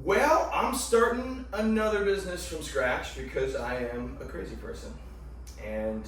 Well, I'm starting another business from scratch because I am a crazy person. And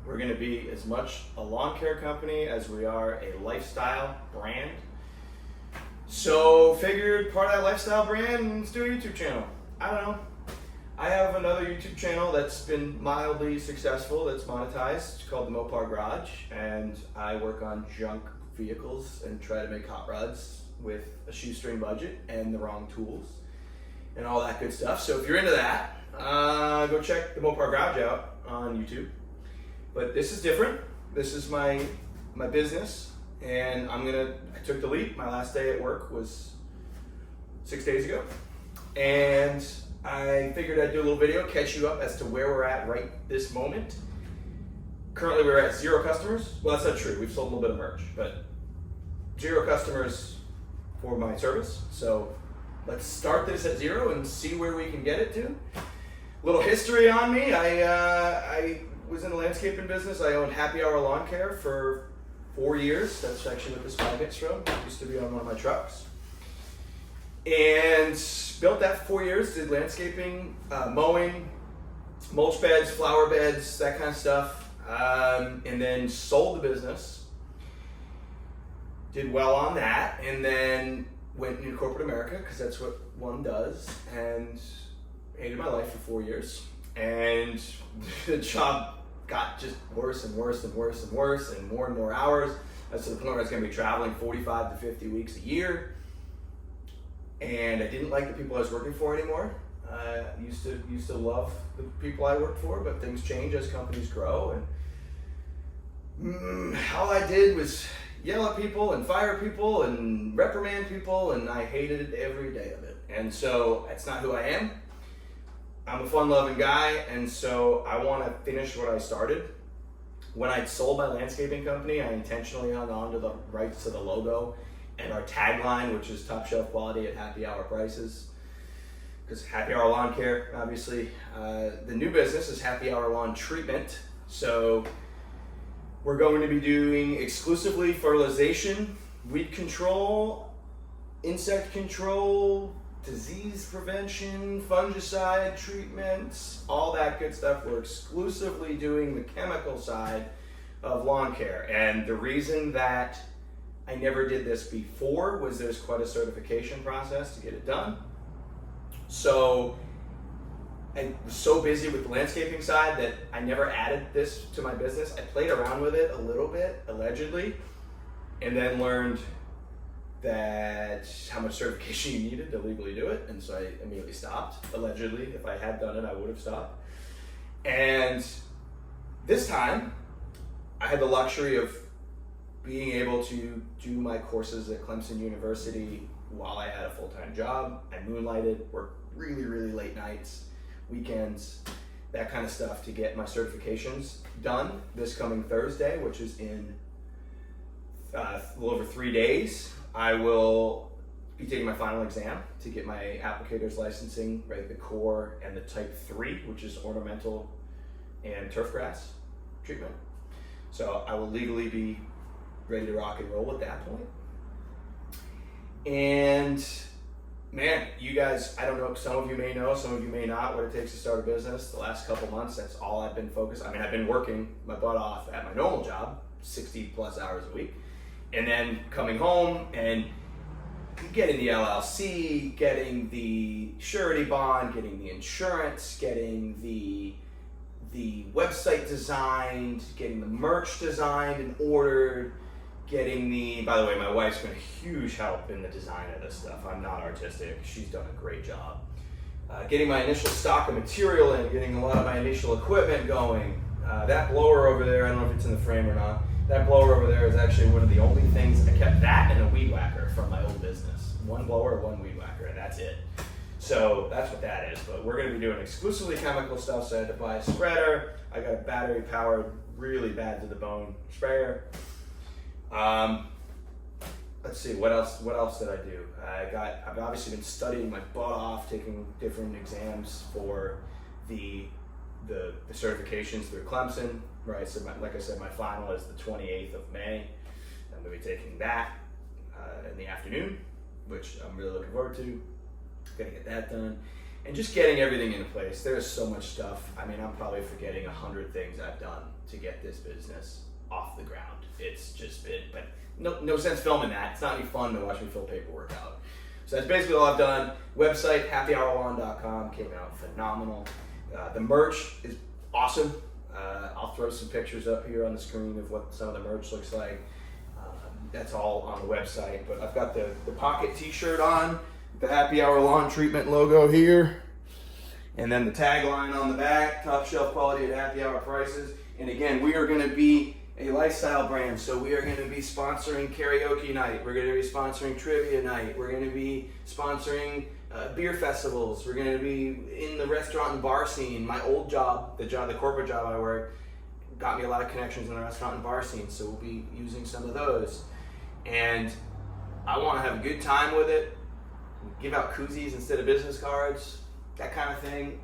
we're going to be as much a lawn care company as we are a lifestyle brand. So figured part of that lifestyle brand, let's do a YouTube channel. I don't know. I have another YouTube channel that's been mildly successful, that's monetized. It's called the Mopar Garage, and I work on junk vehicles and try to make hot rods with a shoestring budget and the wrong tools and all that good stuff. So if you're into that, go check the Mopar Garage out on YouTube. But this is different. This is my business, and I took the leap. My last day at work was 6 days ago, and I figured I'd do a little video, catch you up as to where we're at right this moment. Currently we're at 0 customers. Well, that's not true. We've sold a little bit of merch, but 0 customers for my service. So let's start this at 0 and see where we can get it to. Little history on me. I was in the landscaping business. I owned Happy Hour Lawn Care for 4 years. That's actually what this magnet's from. It used to be on one of my trucks. And built that for 4 years, did landscaping, mowing, mulch beds, flower beds, that kind of stuff. And then sold the business, did well on that, and then went into corporate America, because that's what one does, and hated my life for 4 years. And the job got just worse and worse and worse and worse, and more hours. That's to the point where I was going to be traveling 45 to 50 weeks a year. And I didn't like the people I was working for anymore. I used to love the people I worked for, but things change as companies grow. And all I did was yell at people and fire people and reprimand people, and I hated every day of it. And so that's not who I am. I'm a fun-loving guy, and so I want to finish what I started. When I sold my landscaping company, I intentionally hung on to the rights to the logo and our tagline, which is top shelf quality at happy hour prices. Because Happy Hour Lawn Care, obviously. The new business is Happy Hour Lawn Treatment. So we're going to be doing exclusively fertilization, weed control, insect control, disease prevention, fungicide treatments, all that good stuff. We're exclusively doing the chemical side of lawn care. And the reason that I never did this before was there's quite a certification process to get it done. So I was so busy with the landscaping side that I never added this to my business. I played around with it a little bit, allegedly, and then learned that how much certification you needed to legally do it, and so I immediately stopped. Allegedly, if I had done it, I would have stopped. And this time, I had the luxury of being able to do my courses at Clemson University while I had a full-time job. I moonlighted, worked really, really late nights, weekends, that kind of stuff to get my certifications done this coming Thursday, which is in a little over 3 days. I will be taking my final exam to get my applicator's licensing, right, the core and the type 3, which is ornamental and turf grass treatment. So I will legally be ready to rock and roll at that point. And man, you guys, I don't know, some of you may know, some of you may not, what it takes to start a business. The last couple months, that's all I've been focused. I mean, I've been working my butt off at my normal job, 60 plus hours a week, and then coming home and getting the LLC, getting the surety bond, getting the insurance, getting the website designed, getting the merch designed and ordered, by the way, my wife's been a huge help in the design of this stuff. I'm not artistic. She's done a great job. Getting my initial stock of material in, getting a lot of my initial equipment going. That blower over there, I don't know if it's in the frame or not, that blower over there is actually one of the only things, I kept that and a weed whacker from my old business. One blower, one weed whacker, and that's it. So that's what that is, but we're gonna be doing exclusively chemical stuff, so I had to buy a spreader. I got a battery powered, really bad to the bone sprayer. Let's see, what else did I do? I've obviously been studying my butt off, taking different exams for the certifications through Clemson, right? So like I said, my final is the 28th of May. I'm gonna be taking that in the afternoon, which I'm really looking forward to. Gotta get that done. And just getting everything into place. There's so much stuff. I mean, I'm probably forgetting 100 things I've done to get this business off the ground. It's just been, but no sense filming that. It's not any fun to watch me fill paperwork out. So that's basically all I've done. Website, happyhourlawn.com, came out phenomenal. The merch is awesome. I'll throw some pictures up here on the screen of what some of the merch looks like. That's all on the website. But I've got the pocket t-shirt on, the Happy Hour Lawn Treatment logo here, and then the tagline on the back, top shelf quality at happy hour prices. And again, we are going to be a lifestyle brand, so we are going to be sponsoring karaoke night, we're going to be sponsoring trivia night, we're going to be sponsoring beer festivals, we're going to be in the restaurant and bar scene. My old job, the corporate job I worked, got me a lot of connections in the restaurant and bar scene, so we'll be using some of those. And I want to have a good time with it, give out koozies instead of business cards, that kind of thing.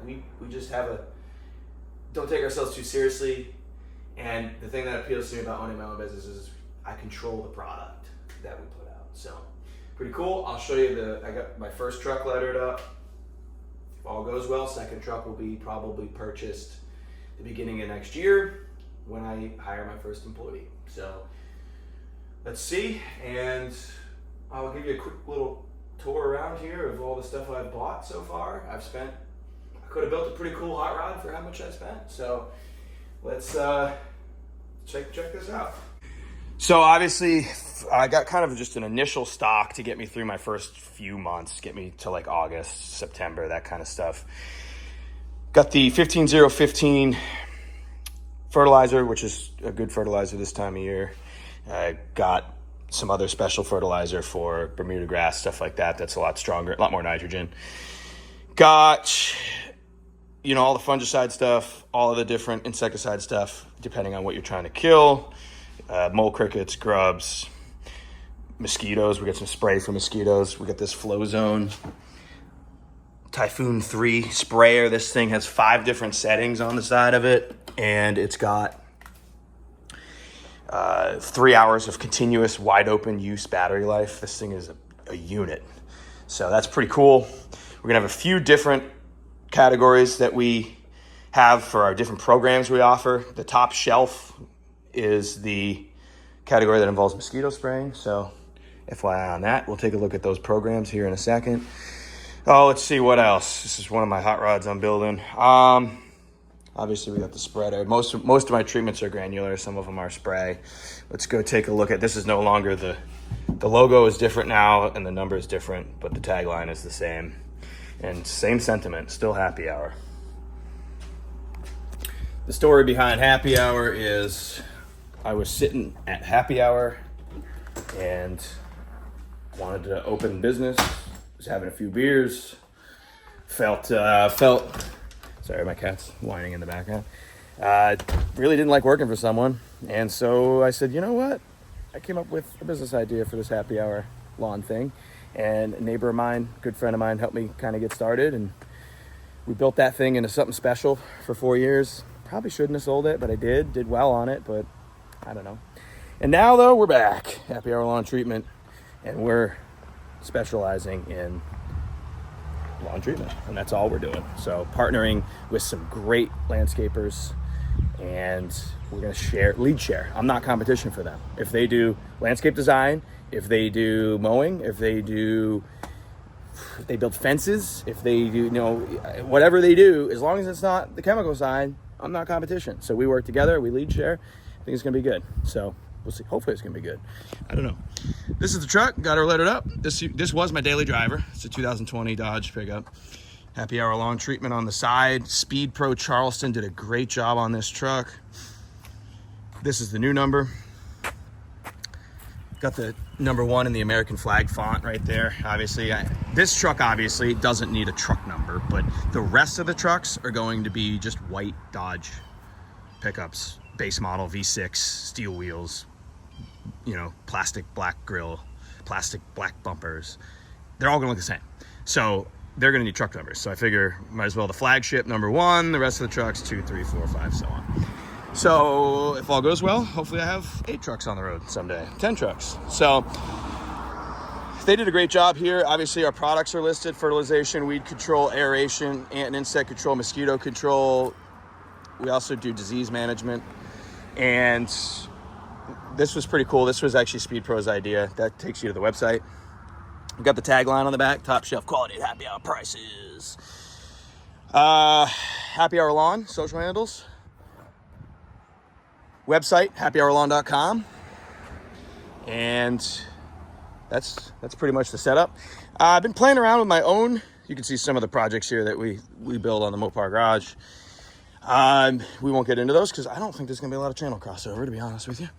We just don't take ourselves too seriously. And the thing that appeals to me about owning my own business is I control the product that we put out. So pretty cool. I'll show you I got my first truck lettered up. If all goes well, second truck will be probably purchased the beginning of next year when I hire my first employee. So let's see. And I'll give you a quick little tour around here of all the stuff I've bought so far. I could have built a pretty cool hot rod for how much I spent. So let's check this out. So obviously I got kind of just an initial stock to get me through my first few months, get me to like August, September, that kind of stuff. Got the 15015 fertilizer, which is a good fertilizer this time of year. I got some other special fertilizer for Bermuda grass, stuff like that. That's a lot stronger, a lot more nitrogen. Got, all the fungicide stuff, all of the different insecticide stuff, depending on what you're trying to kill. Mole crickets, grubs, mosquitoes. We got some spray for mosquitoes. We got this Flow Zone Typhoon 3 sprayer. This thing has 5 different settings on the side of it, and it's got 3 hours of continuous wide open use battery life. This thing is a unit. So that's pretty cool. We're gonna have a few different categories that we have for our different programs we offer. The top shelf is the category that involves mosquito spraying. So FYI on that. We'll take a look at those programs here in a second. Oh, let's see what else. This is one of my hot rods I'm building. Obviously we got the spreader. Most of my treatments are granular. Some of them are spray. Let's go take a look at, this is no longer the logo is different now and the number is different, but the tagline is the same. And same sentiment, still happy hour. The story behind happy hour is I was sitting at happy hour and wanted to open business. Was having a few beers. Felt, sorry, my cat's whining in the background. Really didn't like working for someone. And so I said, you know what? I came up with a business idea for this happy hour lawn thing. And a neighbor of mine, good friend of mine, helped me kind of get started. And we built that thing into something special for 4 years. Probably shouldn't have sold it, but I did well on it, but I don't know. And now though, we're back, Happy Hour Lawn Treatment, and we're specializing in lawn treatment, and that's all we're doing. So partnering with some great landscapers, and we're gonna lead share. I'm not competition for them. If they do landscape design, if they do mowing, if they build fences, if they do, whatever they do, as long as it's not the chemical side, I'm not competition. So we work together, we lead share. I think it's gonna be good. So we'll see. Hopefully it's gonna be good. I don't know. This is the truck, got her lettered up. This was my daily driver. It's a 2020 Dodge pickup. Happy Hour Lawn Treatment on the side. Speed Pro Charleston did a great job on this truck. This is the new number. Got the #1 in the American flag font right there. Obviously, this truck obviously doesn't need a truck number, but the rest of the trucks are going to be just white Dodge pickups, base model V6, steel wheels, plastic black grille, plastic black bumpers. They're all gonna look the same. So they're gonna need truck numbers. So I figure might as well the flagship #1, the rest of the trucks 2, 3, 4, 5, so on. So if all goes well, hopefully I have 8 trucks on the road someday, 10 trucks. So they did a great job here. Obviously, our products are listed: fertilization, weed control, aeration, ant and insect control, mosquito control. We also do disease management. And this was pretty cool. This was actually Speed Pro's idea. That takes you to the website. We've got the tagline on the back: top shelf quality, happy hour prices. Happy Hour Lawn, social handles. Website, happyhourlawn.com. And that's pretty much the setup. I've been playing around with my own. You can see some of the projects here that we build on the Mopar Garage. We won't get into those because I don't think there's going to be a lot of channel crossover, to be honest with you.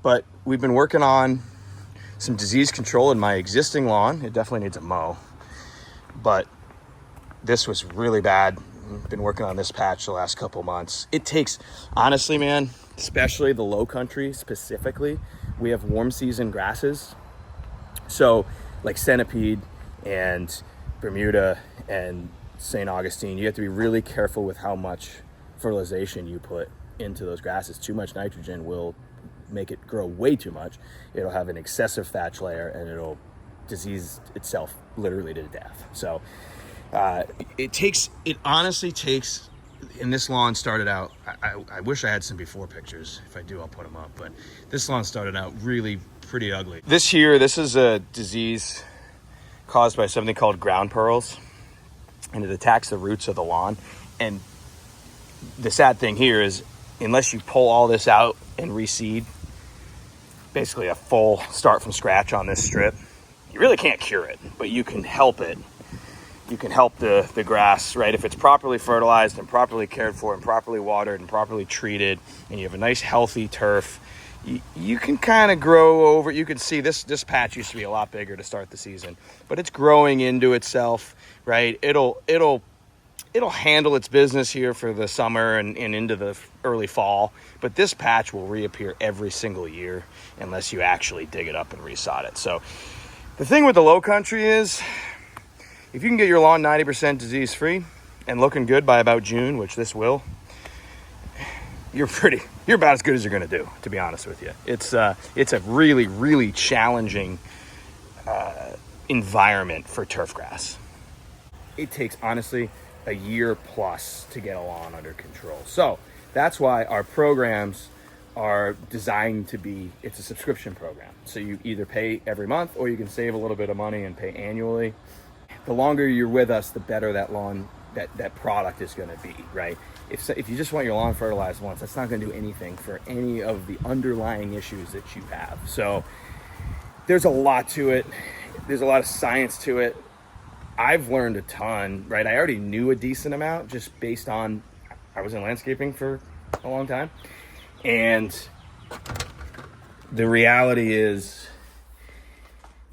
But we've been working on some disease control in my existing lawn. It definitely needs a mow. But this was really bad. Been working on this patch the last couple months. It takes, honestly, man, especially the low country specifically, we have warm season grasses. So like centipede and Bermuda and St. Augustine, you have to be really careful with how much fertilization you put into those grasses. Too much nitrogen will make it grow way too much. It'll have an excessive thatch layer and it'll disease itself literally to death. So it honestly takes, and this lawn started out, I wish I had some before pictures. If I do, I'll put them up. But this lawn started out really pretty ugly. This is a disease caused by something called ground pearls, and it attacks the roots of the lawn. And the sad thing here is, unless you pull all this out and reseed, basically a full start from scratch on this strip, you really can't cure it, but you can help it. You can help the grass, right? If it's properly fertilized and properly cared for and properly watered and properly treated, and you have a nice healthy turf, you can kind of grow over. You can see this patch used to be a lot bigger to start the season, but it's growing into itself, right? It'll handle its business here for the summer and into the early fall, but this patch will reappear every single year unless you actually dig it up and resod it. So the thing with the low country is, if you can get your lawn 90% disease free and looking good by about June, which this will, you're about as good as you're going to do, to be honest with you. It's a really, really challenging environment for turf grass. It takes, honestly, a year plus to get a lawn under control. So that's why our programs are designed to be, it's a subscription program. So you either pay every month or you can save a little bit of money and pay annually. The longer you're with us, the better that lawn, that product is going to be, right? If you just want your lawn fertilized once, that's not going to do anything for any of the underlying issues that you have. So there's a lot to it. There's a lot of science to it. I've learned a ton, right? I already knew a decent amount just based on, I was in landscaping for a long time. And the reality is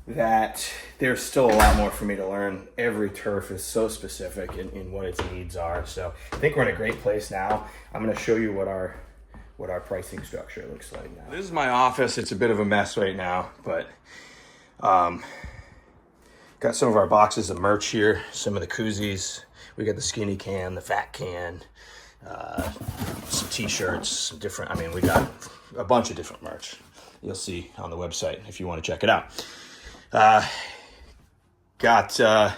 that there's still a lot more for me to learn. Every turf is so specific in what its needs are. So I think we're in a great place now. I'm going to show you what our pricing structure looks like now. This is my office. It's a bit of a mess right now, but got some of our boxes of merch here, some of the koozies. We got the skinny can, the fat can, some t-shirts, some different, we got a bunch of different merch. You'll see on the website if you want to check it out. Got the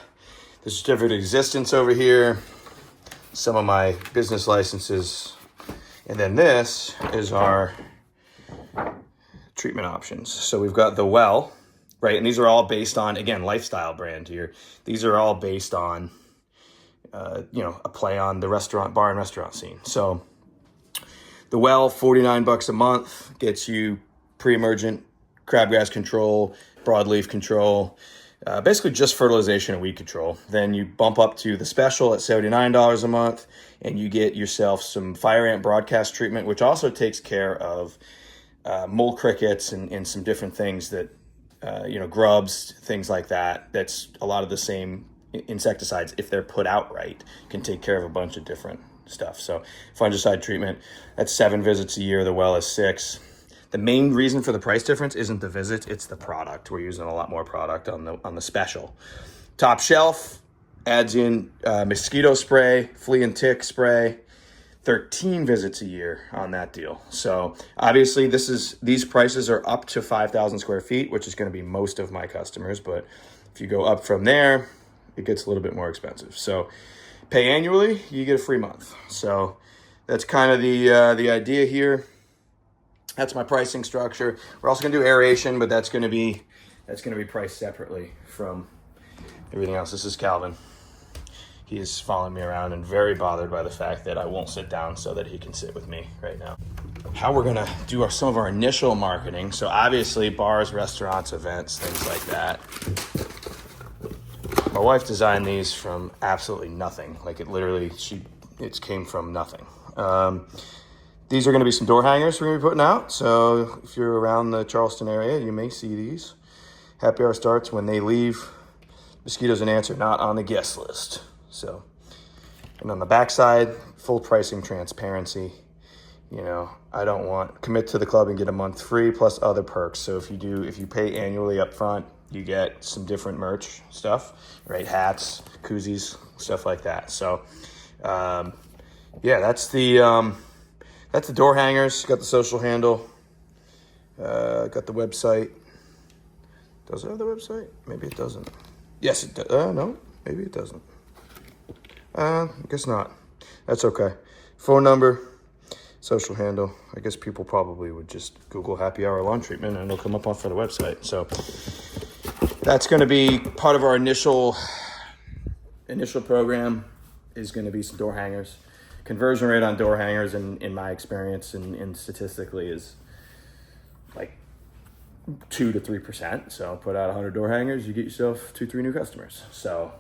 certificate of existence over here, some of my business licenses, and then this is our treatment options. So we've got the well, right? And these are all based on, again, lifestyle brand here. These are all based on, a play on the bar and restaurant scene. So the well, $49 a month, gets you pre-emergent crabgrass control, broadleaf control, basically just fertilization and weed control. Then you bump up to the special at $79 a month, and you get yourself some fire ant broadcast treatment, which also takes care of mole crickets and some different things that, grubs, things like that. That's a lot of the same insecticides, if they're put out right, can take care of a bunch of different stuff. So fungicide treatment, that's 7 visits a year. The well is 6. The main reason for the price difference isn't the visits, it's the product. We're using a lot more product on the special. Top shelf adds in mosquito spray, flea and tick spray. 13 visits a year on that deal. So obviously these prices are up to 5,000 square feet, which is going to be most of my customers. But if you go up from there, it gets a little bit more expensive. So pay annually, you get a free month. So that's kind of the idea here. That's my pricing structure. We're also going to do aeration, but that's going to be priced separately from everything else. This is Calvin. He is following me around and very bothered by the fact that I won't sit down so that he can sit with me right now. How we're gonna do some of our initial marketing. So obviously bars, restaurants, events, things like that. My wife designed these from absolutely nothing. Like it came from nothing. These are gonna be some door hangers we're gonna be putting out. So if you're around the Charleston area, you may see these. Happy hour starts when they leave. Mosquitoes and ants are not on the guest list. So, and on the backside, full pricing transparency. You know, I don't want commit to the club and get a month free plus other perks. So if you pay annually up front, you get some different merch stuff, right? Hats, koozies, stuff like that. So, yeah, that's the door hangers. Got the social handle. Got the website. Does it have the website? Maybe it doesn't. Yes, it does. No, maybe it doesn't. I guess not. That's okay. Phone number, social handle. I guess people probably would just Google happy hour lawn treatment and it'll come up for the website. So that's going to be part of our initial program is going to be some door hangers. Conversion rate on door hangers in my experience and statistically is like 2 to 3%. So put out 100 door hangers, you get yourself 2-3 new customers. So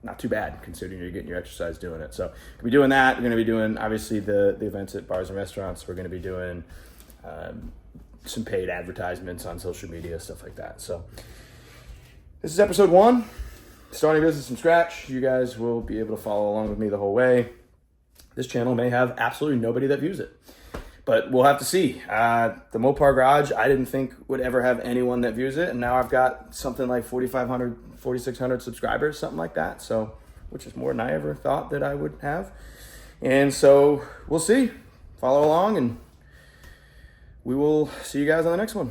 not too bad considering you're getting your exercise doing it. So we'll be doing that. We're going to be doing obviously the events at bars and restaurants. We're going to be doing some paid advertisements on social media, stuff like that. So this is episode 1, starting business from scratch. You guys will be able to follow along with me the whole way. This channel may have absolutely nobody that views it, but we'll have to see. The Mopar Garage, I didn't think would ever have anyone that views it. And now I've got something like 4,500, 4,600 subscribers, something like that. So, which is more than I ever thought that I would have. And so we'll see. Follow along and we will see you guys on the next one.